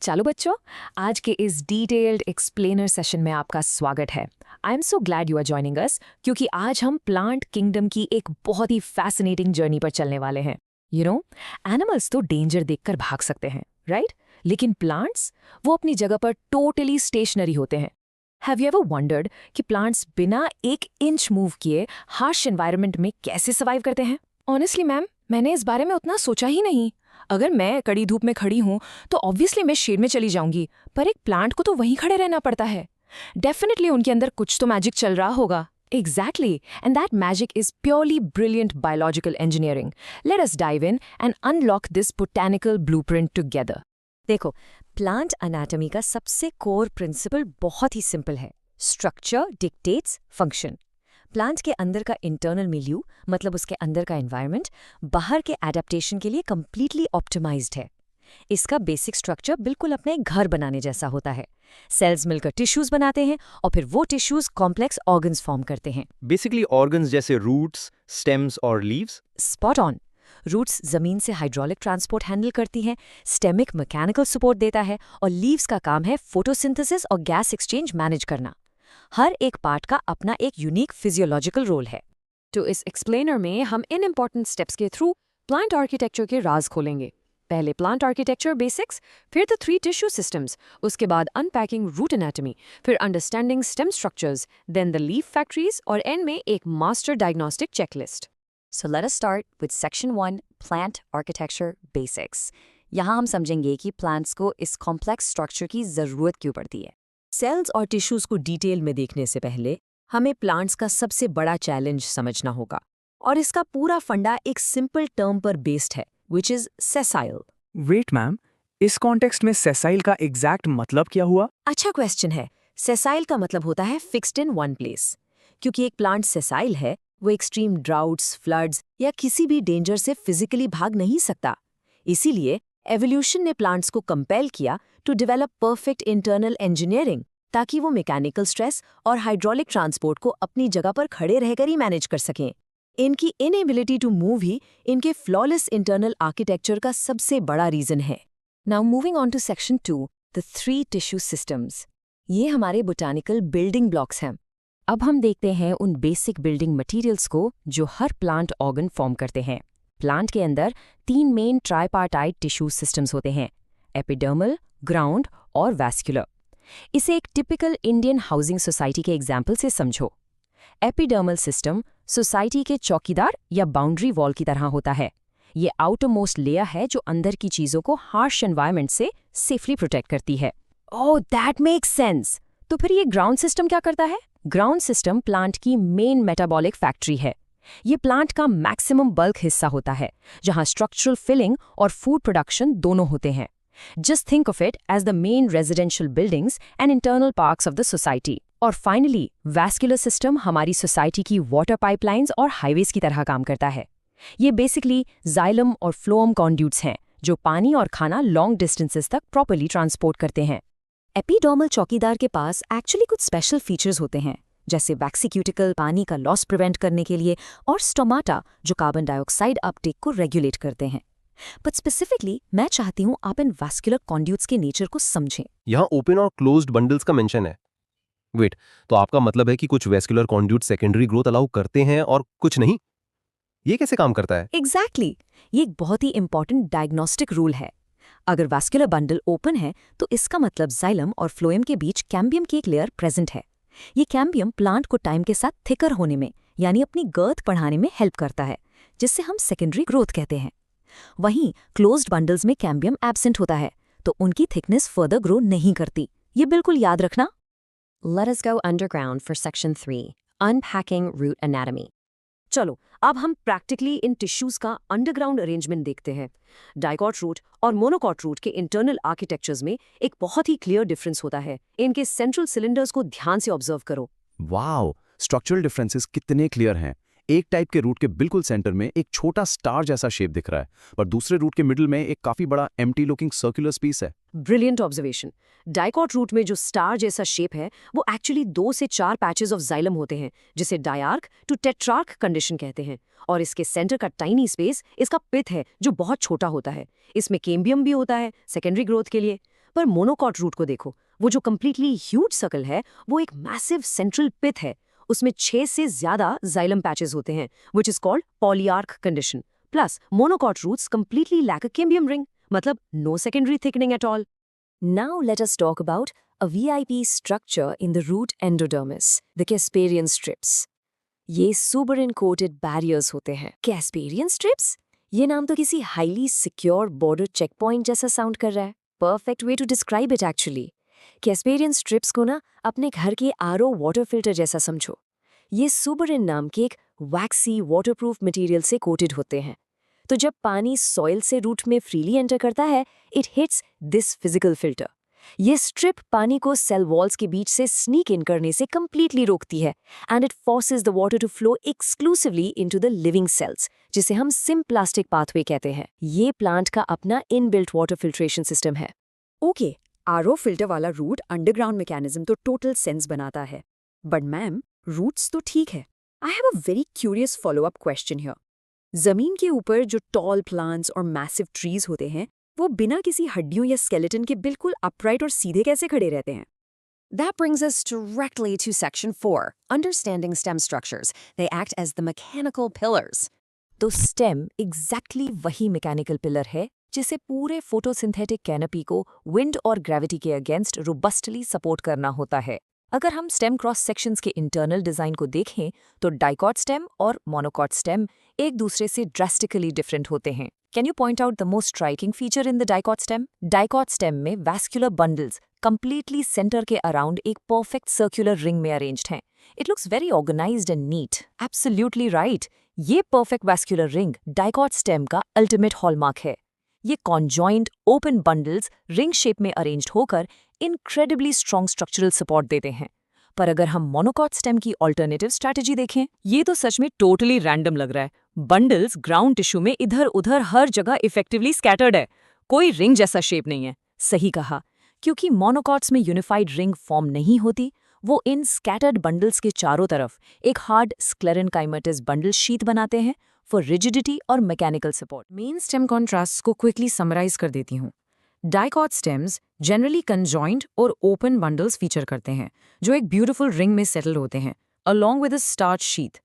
चलो बच्चों, आज के इस डिटेल्ड एक्सप्लेनर सेशन में आपका स्वागत है। I am so glad you are joining us, क्योंकि आज हम प्लांट किंगडम की एक बहुत ही फैसिनेटिंग जर्नी पर चलने वाले हैं। एनिमल्स तो डेंजर देखकर भाग सकते हैं, राइट? लेकिन प्लांट्स, वो अपनी जगह पर टोटली स्टेशनरी होते हैं। हैव यू एवर वंडर्ड कि प्लांट्स बिना 1 इंच मूव किए हार्श एनवायरनमेंट में कैसे सर्वाइव करते हैं? ऑनेस्टली मैम, मैंने इस बारे में उतना सोचा ही नहीं। अगर मैं कड़ी धूप में खड़ी हूं तो ऑब्वियसली मैं शेड में चली जाऊंगी, पर एक प्लांट को तो वहीं खड़े रहना पड़ता है। डेफिनेटली उनके अंदर कुछ तो मैजिक चल रहा होगा। Exactly, and that magic is purely brilliant biological engineering. Let us dive in and unlock this botanical blueprint together. देखो, प्लांट एनाटॉमी का सबसे कोर प्रिंसिपल बहुत ही सिंपल है। Structure dictates function. प्लांट के अंदर का इंटरनल मिल्यू, मतलब उसके अंदर का एनवायरनमेंट, बाहर के एडेप्टेशन के लिए कंप्लीटली ऑप्टिमाइज्ड है। इसका बेसिक स्ट्रक्चर बिल्कुल अपने घर बनाने जैसा होता है। सेल्स मिलकर टिश्यूज बनाते हैं और फिर वो टिश्यूज कॉम्प्लेक्स ऑर्गन्स फॉर्म करते हैं। बेसिकली ऑर्गन्स जैसे रूट्स, स्टेम्स और लीव्स। Spot on. रूट्स जमीन से हाइड्रोलिक ट्रांसपोर्ट हैंडल करती हैं, स्टेमिक मैकेनिकल सपोर्ट देता है और लीव्स का काम है फोटोसिंथेसिस और गैस एक्सचेंज मैनेज करना। हर एक पार्ट का अपना एक यूनिक फिजियोलॉजिकल रोल है। तो इस एक्सप्लेनर में हम इन इंपॉर्टेंट स्टेप्स के थ्रू प्लांट आर्किटेक्चर के राज खोलेंगे। पहले प्लांट आर्किटेक्चर बेसिक्स, फिर द 3 टिश्यू सिस्टम्स, उसके बाद अनपैकिंग रूट एनाटॉमी, फिर understanding stem structures, then the leaf factories और एंड में एक master diagnostic checklist. So let us start with Section 1, Plant Architecture Basics. यहाँ हम समझेंगे कि प्लांट्स को इस कॉम्प्लेक्स स्ट्रक्चर की ज़रूरत क्यों पड़ती है। सेल्स और टिश्यूज को डिटेल में देखने से पहले हमें प्लांट्स का सबसे बड़ा चैलेंज समझना होगा, और इसका पूरा फंडा एक सिंपल टर्म पर बेस्ड है, which is sessile. Wait ma'am, इस कॉन्टेक्स्ट में सेसाइल का एग्जैक्ट मतलब क्या हुआ? अच्छा क्वेश्चन है। सेसाइल का मतलब होता है फिक्स्ड इन वन प्लेस। क्योंकि एक प्लांट सेसाइल है, वो एक्सट्रीम ड्राउट्स, फ्लड्स या किसी भी डेंजर से फिजिकली भाग नहीं सकता। इसीलिए एवोल्यूशन ने प्लांट्स को कंपेल किया to develop perfect internal engineering, ताकि वो मैकेनिकल स्ट्रेस और हाइड्रोलिक ट्रांसपोर्ट को अपनी जगह पर खड़े रहकर ही मैनेज कर सकें। इनकी इनएबिलिटी टू मूव ही इनके फ्लॉलेस इंटरनल आर्किटेक्चर का सबसे बड़ा रीजन है। Now moving on to section 2, the 3 tissue systems. ये हमारे बोटानिकल बिल्डिंग ब्लॉक्स हैं। अब हम देखते हैं उन बेसिक बिल्डिंग मटेरियल्स को जो हर प्लांट ऑर्गन फॉर्म करते हैं। प्लांट के अंदर 3 मेन ट्राइपार्टाइट टिश्यू सिस्टम्स होते हैं, एपिडर्मल, ग्राउंड और वैस्कुलर। इसे एक टिपिकल इंडियन हाउसिंग सोसाइटी के एग्जाम्पल से समझो। एपिडर्मल सिस्टम सोसाइटी के चौकीदार या बाउंड्री वॉल की तरह होता है। ये आउटरमोस्ट लेयर है जो अंदर की चीजों को हार्श एनवायरनमेंट से सेफली प्रोटेक्ट करती है। ओह, दैट मेक्स सेंस। तो फिर ये ग्राउंड सिस्टम क्या करता है? ग्राउंड सिस्टम प्लांट की मेन मेटाबॉलिक फैक्ट्री है। ये प्लांट का मैक्सिमम बल्क हिस्सा होता है, जहां स्ट्रक्चरल फिलिंग और फूड प्रोडक्शन दोनों होते हैं। Just think of it as the main residential buildings and internal parks of the society. और फाइनली वैस्कुलर सिस्टम हमारी सोसाइटी की वाटर पाइपलाइंस और हाईवेज की तरह काम करता है। ये बेसिकली जाइलम और फ्लोएम कॉन्ड्यूट्स हैं जो पानी और खाना लॉन्ग डिस्टेंसेस तक प्रॉपर्ली ट्रांसपोर्ट करते हैं। एपिडर्मल चौकीदार के पास एक्चुअली कुछ स्पेशल फीचर्स होते हैं, जैसे वैक्सीक्यूटिकल पानी का लॉस प्रिवेंट करने के लिए, और स्टोमाटा जो कार्बन डाइऑक्साइड अपटेक को रेगुलेट करते हैं। बट स्पेसिफिकली मैं चाहती हूँ आप इन वैस्कुलर कॉन्ड्यूट्स के नेचर को समझें। यहाँ ओपन और क्लोज्ड बंडल्स का मेंशन है। वेट, तो आपका मतलब है कि कुछ vascular conduit secondary growth allow करते हैं और कुछ नहीं? ये कैसे काम करता है? एग्जैक्टली, ये एक बहुत ही इंपॉर्टेंट डायग्नोस्टिक रूल है। अगर वैस्कुलर बंडल ओपन है तो इसका मतलब जाइलम और फ्लोएम के बीच कैम्बियम की एक लेयर प्रेजेंट है। ये कैम्बियम प्लांट को टाइम के साथ थिकर होने में, यानी अपनी गर्थ बढ़ाने में हेल्प करता है, जिससे हम सेकेंडरी ग्रोथ कहते हैं। वहीं क्लोज्ड बंडल्स में कैम्बियम एब्सेंट होता है, तो उनकी थिकनेस फर्दर ग्रो नहीं करती। ये बिल्कुल याद रखना। Let us go underground for Section 3, Unpacking Root Anatomy. चलो अब हम प्रैक्टिकली इन टिश्यूज का अंडरग्राउंड अरेंजमेंट देखते हैं। डाइकॉट रूट और मोनोकॉट रूट के इंटरनल आर्किटेक्चर्स में एक बहुत ही क्लियर डिफरेंस होता है। इनके सेंट्रल सिलेंडर्स को ध्यान से ऑब्जर्व करो। वाओ, स्ट्रक्चरल डिफरेंसेस कितने क्लियर हैं। एक टाइप के रूट के बिल्कुल सेंटर में एक छोटा स्टार जैसा शेप दिख रहा है, पर दूसरे रूट के मिडिल में एक काफी बड़ा एम्प्टी लुकिंग सर्कुलर स्पेस है। Brilliant observation. डाइकॉट रूट में जो स्टार जैसा शेप है वो एक्चुअली 2 से 4 पैचेस ऑफ जाइलम होते हैं, जिसे डायार्क टू टेट्रार्क कंडीशन कहते हैं। और इसके सेंटर का टाइनी स्पेस इसका पिथ है, जो बहुत छोटा होता है। इसमें कैम्बियम भी होता है सेकेंडरी ग्रोथ के लिए। पर मोनोकॉट रूट को देखो, वो जो कंप्लीटली ह्यूज सर्कल है वो एक मैसिव सेंट्रल पिथ है। उसमें 6 से ज्यादा जाइलम पैचेस होते हैं, which is called polyarch condition. Plus monocot roots completely lack a cambium ring, मतलब no secondary thickening at all. Now let us talk about a VIP structure in the root endodermis, the Casparian strips. ये suberin coated barriers होते हैं। Casparian strips? ये नाम तो किसी highly secure border checkpoint जैसा sound कर रहा है। Perfect way to describe it actually. Casparian strips को ना अपने घर के RO water filter जैसा समझो। ये suberin नाम के एक waxy waterproof material से coated होते हैं। तो जब पानी सॉइल से रूट में फ्रीली एंटर करता है, it hits this physical filter. ये स्ट्रिप पानी को सेल वॉल्स के बीच से स्नीक इन करने से कंप्लीटली रोकती है and it forces the water to flow exclusively into the living cells, जिसे हम सिम्प्लास्टिक पाथवे कहते हैं। ये प्लांट का अपना इनबिल्ट वाटर फिल्ट्रेशन सिस्टम है। ओके, आरओ फिल्टर वाला रूट अंडरग्राउंड मैकेनिज्म तो टोटल सेंस बनाता है, बट मैम रूट्स तो ठीक है। I have a very curious follow up question here. जमीन के ऊपर जो टॉल प्लांट्स और मैसिव ट्रीज होते हैं, वो बिना किसी हड्डियों या स्केलेटन के बिल्कुल अपराइट और सीधे कैसे खड़े रहते हैं? That brings us directly to Section 4, Understanding Stem Structures. They act as the mechanical pillars. तो स्टेम एग्जैक्टली वही मैकेनिकल पिलर है जिसे पूरे फोटोसिंथेटिक कैनपी को विंड और ग्रेविटी के अगेंस्ट रोबस्टली सपोर्ट करना होता है। अगर हम स्टेम क्रॉस सेक्शंस के इंटरनल डिजाइन को देखें तो डाइकॉट स्टेम और मोनोकॉट स्टेम एक दूसरे से ड्रास्टिकली डिफरेंट होते हैं। Can you point out the most striking feature in the dicot stem? Dicot stem में वैस्कुलर बंडल्स कंप्लीटली सेंटर के अराउंड एक परफेक्ट सर्कुलर रिंग में अरेंज्ड हैं। It looks very organised and neat. Absolutely right, ये perfect vascular ring dicot stem का ultimate hallmark है। ये conjoint open bundles ring shape में अरेंज्ड होकर इनक्रेडिबली स्ट्रॉन्ग स्ट्रक्चरल सपोर्ट देते हैं। पर अगर हम मोनोकॉट स्टेम की ऑल्टरनेटिव स्ट्रैटेजी देखें, ये तो सच में टोटली रैंडम लग रहा है। बंडल्स ग्राउंड टिश्यू में इधर उधर हर जगह इफेक्टिवली स्कैटर्ड है, कोई रिंग जैसा शेप नहीं है। सही कहा, क्योंकि मोनोकॉट्स में यूनिफाइड रिंग फॉर्म नहीं होती, वो इन स्कैटर्ड बंडल्स के चारों तरफ एक हार्ड स्क्लेरेनकाइमेटस बंडल शीट बनाते हैं फॉर रिजिडिटी और mechanical support. Main stem contrast को क्विकली समराइज कर देती हूँ। डाइकॉट स्टेम्स जनरली कंजॉइंट और ओपन बंडल्स फीचर करते हैं जो एक ब्यूटीफुल रिंग में सेटल होते हैं along with a starch sheet.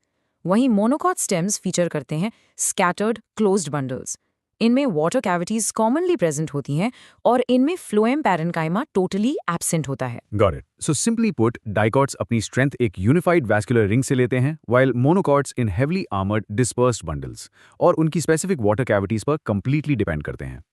वहीं मोनोकॉट स्टेम्स फीचर करते हैं स्कैटर्ड क्लोज्ड बंडल्स। इनमें वाटर कैविटीज कॉमनली प्रेजेंट होती हैं और इनमें फ्लोएम पैरेन्काइमा टोटली एब्सेंट होता है। Got it. So simply put, dicots अपनी स्ट्रेंथ एक यूनिफाइड वैस्कुलर रिंग से लेते हैं, while monocots इन heavily armored dispersed bundles, और उनकी स्पेसिफिक वाटर कैविटीज पर कंप्लीटली डिपेंड करते हैं।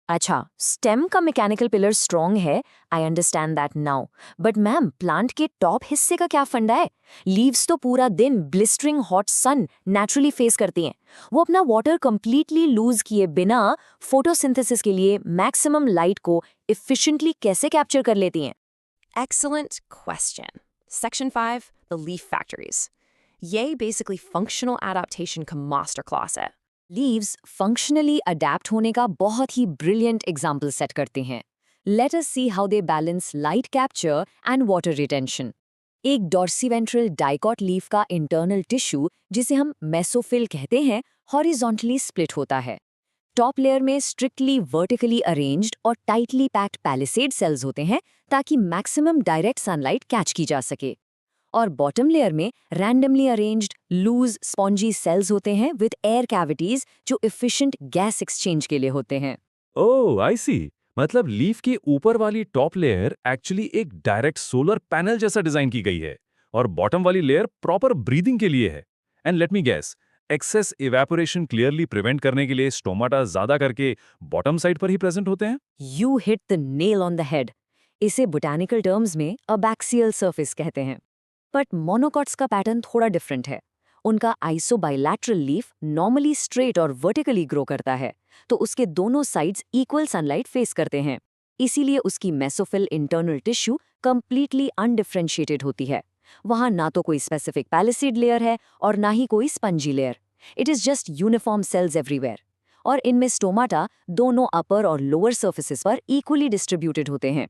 अच्छा, स्टेम का मैकेनिकल पिलर स्ट्रॉन्ग है, I understand that now. But ma'am, plant के टॉप हिस्से का क्या फंडा है? लीव्स तो पूरा दिन blistering hot sun naturally face करती हैं। वो अपना वाटर कंप्लीटली लूज किए बिना फोटोसिंथेसिस के लिए मैक्सिमम लाइट को एफिशिएंटली कैसे कैप्चर कर लेती हैं? Excellent question. Section 5, the leaf factories. ये basically functional adaptation का masterclass है। लीव्स फंक्शनली अडेप्ट होने का बहुत ही ब्रिलियंट एग्जाम्पल सेट करते हैं। Let us see how they balance light capture and water retention. एक डॉर्सीवेंट्रल डाइकॉट लीफ का इंटरनल टिश्यू, जिसे हम मेसोफिल कहते हैं, हॉरिजॉन्टली स्प्लिट होता है। टॉप लेयर में स्ट्रिक्टली वर्टिकली अरेंज्ड और टाइटली पैक्ड पैलिसेड सेल्स होते हैं ताकि मैक्सिमम डायरेक्ट सनलाइट कैच की जा सके। और बॉटम लेयर में randomly arranged loose spongy cells होते हैं विद एयर कैविटीज जो एफिशिएंट गैस एक्सचेंज के लिए होते हैं। ओह आई सी, मतलब लीफ के ऊपर वाली टॉप लेयर एक्चुअली एक डायरेक्ट सोलर पैनल जैसा डिजाइन की गई है और बॉटम वाली लेयर प्रॉपर ब्रीदिंग के लिए है। And let me guess, excess evaporation clearly prevent करने के लिए स्टोमाटा ज्यादा करके बॉटम साइड पर ही प्रेजेंट होते हैं। You hit the nail on the head. इसे बोटैनिकल टर्म्स में अबैक्सियल सरफेस कहते हैं। बट मोनोकॉट्स का पैटर्न थोड़ा डिफरेंट है। उनका आइसोबाइलैटरल लीफ नॉर्मली स्ट्रेट और वर्टिकली ग्रो करता है, तो उसके दोनों साइड्स इक्वल सनलाइट फेस करते हैं। इसीलिए उसकी mesophyll internal tissue completely undifferentiated होती है। वहां ना तो कोई स्पेसिफिक पैलिसेड लेयर है और ना ही कोई spongy layer. It is just uniform cells everywhere. और इनमें स्टोमाटा दोनों अपर और लोअर सर्फेसिस पर इक्वली डिस्ट्रीब्यूटेड होते हैं।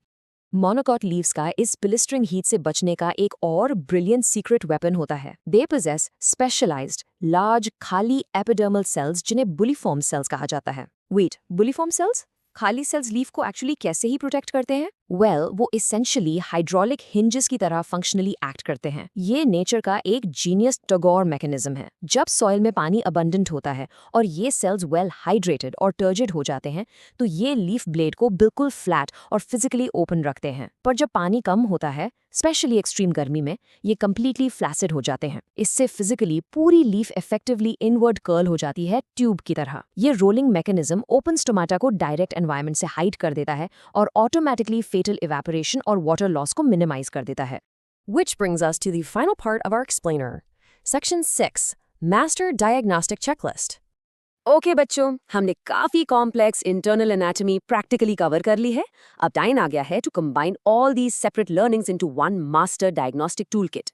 मोनोकॉट लीव्स का इस ब्लिस्टरिंग हीट से बचने का एक और ब्रिलियंट सीक्रेट वेपन होता है। दे पोजेस स्पेशलाइज्ड लार्ज खाली एपिडर्मल सेल्स जिन्हें बुलिफॉर्म सेल्स कहा जाता है। Wait, bulliform cells? खाली सेल्स लीफ को एक्चुअली कैसे ही प्रोटेक्ट करते हैं? वो इसेंशियली हाइड्रोलिक हिंजेस की तरह फंक्शनली एक्ट करते हैं। ये नेचर का एक जीनियस टगोर मैकेनिज्म है। जब सॉइल में पानी अबंडेंट होता है और ये सेल्स वेल हाइड्रेटेड और टर्जिड हो जाते हैं, तो ये लीफ ब्लेड को बिल्कुल फ्लैट और फिजिकली ओपन रखते हैं। पर जब पानी कम होता है, स्पेशली एक्सट्रीम गर्मी में, ये कंप्लीटली फ्लैसिड हो जाते हैं। इससे फिजिकली पूरी लीफ इफेक्टिवली इनवर्ड कर्ल हो जाती है, ट्यूब की तरह। ये रोलिंग मैकेनिज्म ओपन स्टोमाटा को डायरेक्ट एनवायरनमेंट से हाइड कर देता है और ऑटोमेटिकली फेटल इवेपोरेशन और वाटर लॉस को मिनिमाइज कर देता है। Which brings us to the final part of our explainer. Section 6, Master Diagnostic Checklist. Okay बच्चों, हमने काफी complex internal anatomy practically cover कर ली है। अब टाइम आ गया है to combine all these separate learnings into one master diagnostic toolkit.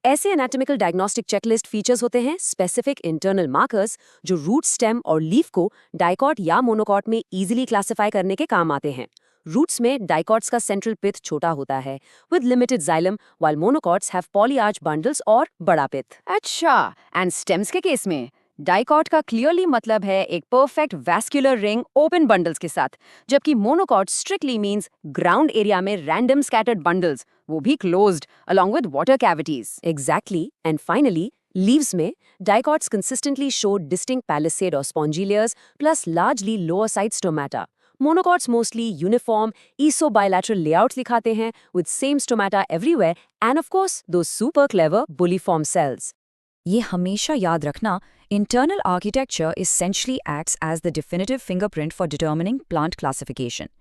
ऐसे एनाटॉमिकल डायग्नोस्टिक चेकलिस्ट फीचर्स होते हैं स्पेसिफिक इंटरनल मार्कर्स जो रूट, स्टेम और लीफ को डाइकॉट या मोनोकॉट में इजीली क्लासिफाई करने के काम आते हैं। रूट्स में डाइकॉट्स का सेंट्रल पिथ छोटा होता है with limited xylem, while monocots have polyarch bundles और बड़ा पिथ। अच्छा, एंड स्टेम्स के केस में डाइकॉट का क्लियरली मतलब है एक perfect vascular ring open bundles के साथ, जबकि monocot strictly means ground area में रैंडम स्कैटर्ड बंडल्स, वो भी closed along with water cavities. Exactly. And finally, leaves में dicots consistently show distinct palisade or spongy layers plus largely lower side stomata. Monocots mostly uniform, isobilateral layouts दिखाते हैं with same stomata everywhere and of course those super clever bulliform cells. ये हमेशा याद रखना, internal architecture essentially acts as the definitive fingerprint for determining plant classification.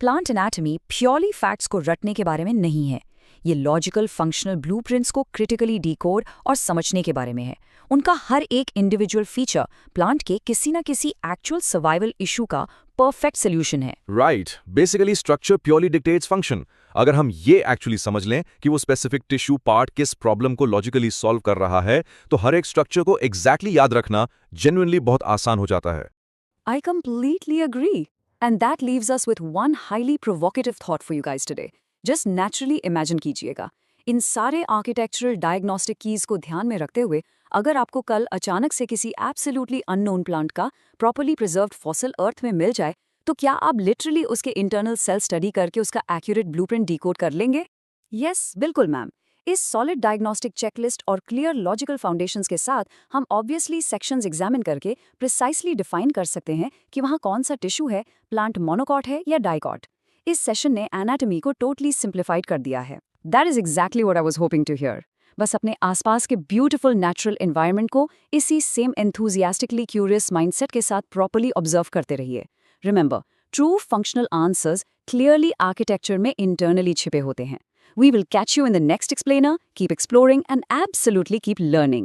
Plant anatomy purely facts को रटने के बारे में नहीं है। ये लॉजिकल फंक्शनल ब्लूप्रिंट्स को क्रिटिकली डिकोड और समझने के बारे में है। उनका हर एक इंडिविजुअल फीचर प्लांट के किसी न किसी एक्चुअल सर्वाइवल इशू का परफेक्ट सोल्यूशन है। Right, basically structure purely dictates function. अगर हम ये एक्चुअली समझ लें कि वो स्पेसिफिक टिश्यू पार्ट किस प्रॉब्लम को लॉजिकली सॉल्व कर रहा है, तो हर एक स्ट्रक्चर को एग्जैक्टली याद रखना जेन्युइनली बहुत आसान हो जाता है। I completely agree. And that leaves us with one highly provocative thought for you guys today. Just naturally imagine कीजिएगा, इन सारे आर्किटेक्चरल डायग्नोस्टिक कीज को ध्यान में रखते हुए अगर आपको कल अचानक से किसी एब्सोल्युटली अननोन प्लांट का प्रॉपर्ली प्रिजर्व्ड फॉसिल अर्थ में मिल जाए, तो क्या आप लिटरली उसके इंटरनल सेल स्टडी करके उसका एक्यूरेट ब्लूप्रिंट डिकोड कर लेंगे? यस, बिल्कुल मैम। इस सॉलिड डायग्नोस्टिक चेकलिस्ट और क्लियर लॉजिकल फाउंडेशंस के साथ हम ऑब्वियसली सेक्शंस एग्जामिन करके प्रिसाइसली डिफाइन कर सकते हैं कि वहाँ कौन सा टिश्यू है, प्लांट मोनोकॉट है या डाइकॉट। इस सेशन ने एनाटॉमी को टोटली सिंप्लीफाइड कर दिया है। That is exactly what I was hoping to hear. बस अपने आसपास के ब्यूटीफुल नेचुरल एनवायरनमेंट को इसी सेम एंथुजियास्टिकली क्यूरियस माइंडसेट के साथ प्रॉपर्ली ऑब्जर्व करते रहिए। Remember, true functional answers clearly architecture में इंटरनली छिपे होते हैं। We will catch you in the next explainer. Keep exploring and absolutely keep learning.